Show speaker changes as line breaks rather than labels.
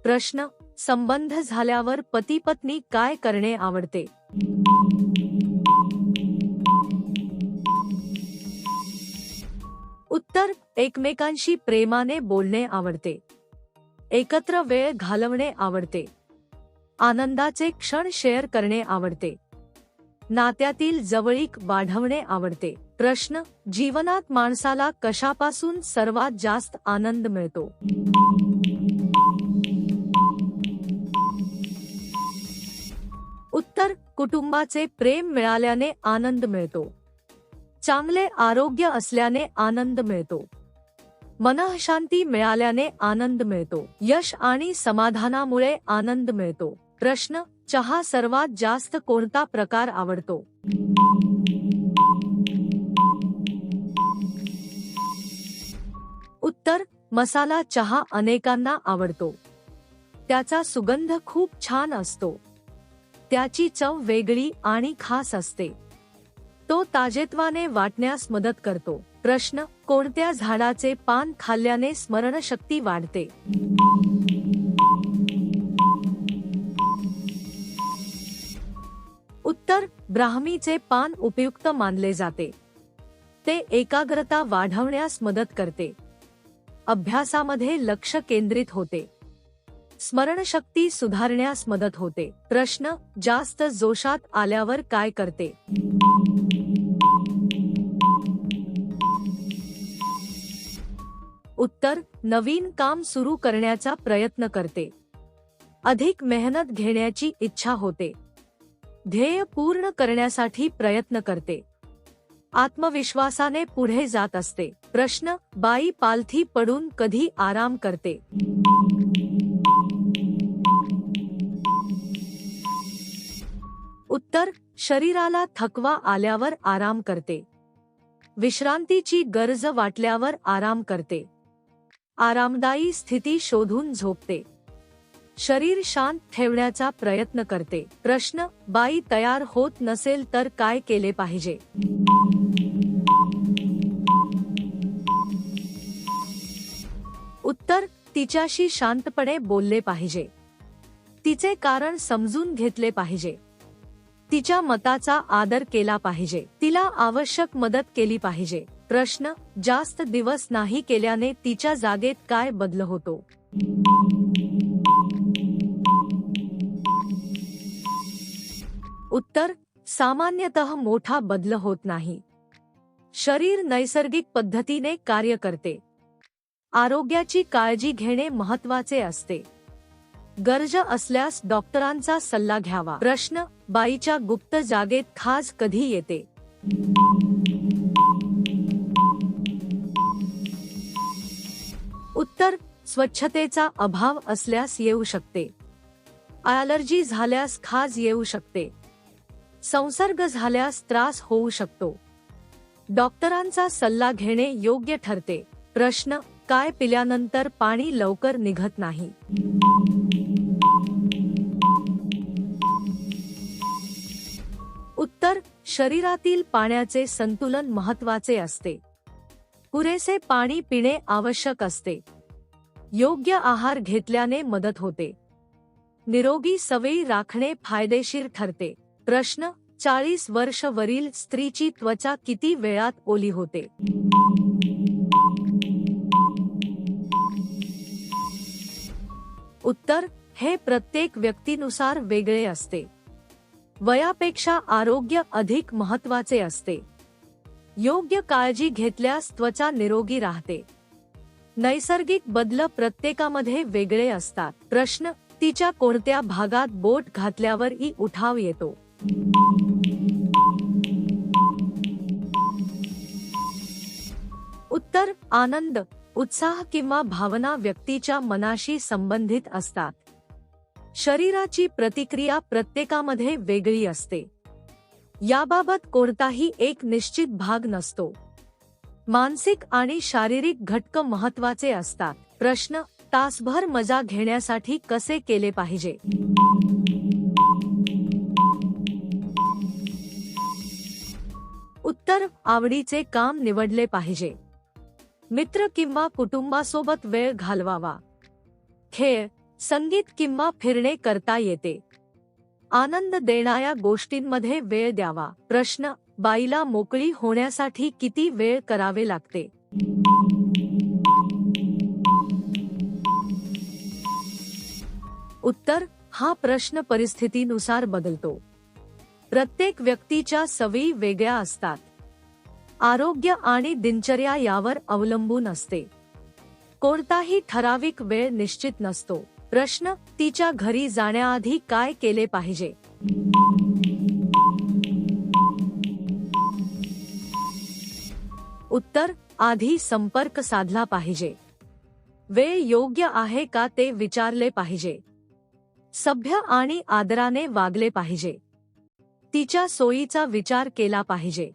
प्रश्न, संबंध झाल्यावर पती पत्नी काय करणे आवडते? उत्तर, एकमेकांशी प्रेमाने बोलणे आवडते. एकत्र वेळ घालवणे आवडते. आनंदाचे क्षण शेअर करणे आवडते. नात्यातील जवळीक वाढवणे आवडते. प्रश्न, जीवनात माणसाला कशापासून सर्वात जास्त आनंद मिळतो? उत्तर, कुटुंबाचे प्रेम मिळाल्याने आनंद मिळतो. चांगले आरोग्य असल्याने आनंद मिळतो. मनःशांती मिळाल्याने आनंद मिळतो. यश आणि समाधानामुळे आनंद मिळतो. प्रश्न, चहा सर्वात जास्त कोणता प्रकार आवडतो? उत्तर, मसाला चहा अनेकांना आवडतो. त्याचा सुगंध खूप छान असतो. त्याची चव वेगळी आणि खास असते. तो ताजेतवाने वाटण्यास मदत करतो. प्रश्न, कोणत्या झाडाचे पान खाल्ल्याने स्मरणशक्ती वाढते? उत्तर, ब्राह्मीचे पान उपयुक्त मानले जाते. ते एकाग्रता वाढवण्यास मदत करते. अभ्यासामध्ये लक्ष केंद्रित होते. स्मरणशक्ती सुधारण्यास मदत होते. प्रश्न, जास्त जोशात आल्यावर काय करते? उत्तर, नवीन काम सुरू करण्याचा प्रयत्न करते. अधिक मेहनत घेण्याची इच्छा होते. ध्येय पूर्ण करण्यासाठी प्रयत्न करते. आत्मविश्वासाने पुढे जात असते. प्रश्न, बाई पालथी पडून कधी आराम करते? उत्तर, शरीराला थकवा आल्यावर आराम करते. विश्रांतीची गरज वाटल्यावर आराम करते. आरामदायी स्थिती शोधून झोपते. शरीर शांत ठेवण्याचा प्रयत्न करते. प्रश्न, बाई तयार होत नसेल तर काय केले पाहिजे? उत्तर, तिच्याशी शांतपणे बोलले पाहिजे. तिचे कारण समजून घेतले पाहिजे. तिच्या मताचा आदर केला पाहिजे. तिला आवश्यक मदत केली पाहिजे. प्रश्न, जास्त दिवस नाही केल्याने तिच्या जागेत काय बदल होतो? उत्तर, सामान्यतः मोठा बदल होत नाही. शरीर नैसर्गिक पद्धतीने कार्य करते. आरोग्याची काळजी घेणे महत्त्वाचे असते. गरज असल्यास डॉक्टरांचा सल्ला घ्यावा. प्रश्न, बाईच्या गुप्त जागेत खाज कधी येते? उत्तर, स्वच्छतेचा अभाव असल्यास येऊ शकते. ॲलर्जी झाल्यास खाज येऊ शकते. संसर्ग झाल्यास त्रास होऊ शकतो. डॉक्टरांचा सल्ला घेणे योग्य ठरते. प्रश्न, काय पिल्यानंतर पाणी लवकर निघत नाही? उत्तर, शरीरातील पाण्याचे संतुलन महत्त्वाचे असते. पुरेसे पाणी पिणे आवश्यक असते. योग्य आहार घेतल्याने मदत होते. निरोगी सवयी राखणे फायदेशीर ठरते. प्रश्न, 40 वर्ष वरील स्त्रीची त्वचा किती वेळात ओली होते? उत्तर, हे प्रत्येक व्यक्तीनुसार वेगळे असते. वयापेक्षा आरोग्य अधिक महत्त्वाचे असते. योग्य काळजी घेतल्यास त्वचा निरोगी राहते. नैसर्गिक बदल प्रत्येकामध्ये वेगळे असतात. प्रश्न, तिच्या कोणत्या भागात बोट घातल्यावर उठाव येतो? उत्तर, आनंद, उत्साह किंवा भावना व्यक्तीच्या मनाशी संबंधित असतात. शरीराची प्रतिक्रिया प्रत्येकामध्ये वेगळी असते. याबाबत कोणताही एक निश्चित भाग नसतो. मानसिक आणि शारीरिक घटक महत्त्वाचे असतात. प्रश्न, तासभर मजा घेण्यासाठी कसे केले पाहिजे? उत्तर, आवडीचे काम निवडले पाहिजे. मित्र किंवा कुटुंबासोबत वेळ घालवावा. खेळ, संगीत किंवा फिरणे करता येते. आनंद देणाऱ्या गोष्टींमध्ये वेळ द्यावा. प्रश्न: बाईला मोकळी होण्यासाठी किती वेळ करावे लागते? उत्तर: हा प्रश्न परिस्थितीनुसार बदलतो. प्रत्येक व्यक्तीच्या सवयी वेगळ्या असतात. आरोग्य आणि दिनचर्या यावर अवलंबून असते. कोणताही ठराविक वेळ निश्चित नसतो. प्रश्न: तिच्या घरी जाण्याआधी काय केले पाहिजे? उत्तर: आधी संपर्क साधला पाहिजे. वेळ योग्य आहे का ते विचारले पाहिजे. सभ्य आणि आदराने वागले पाहिजे. तिच्या सोयीचा विचार केला पाहिजे.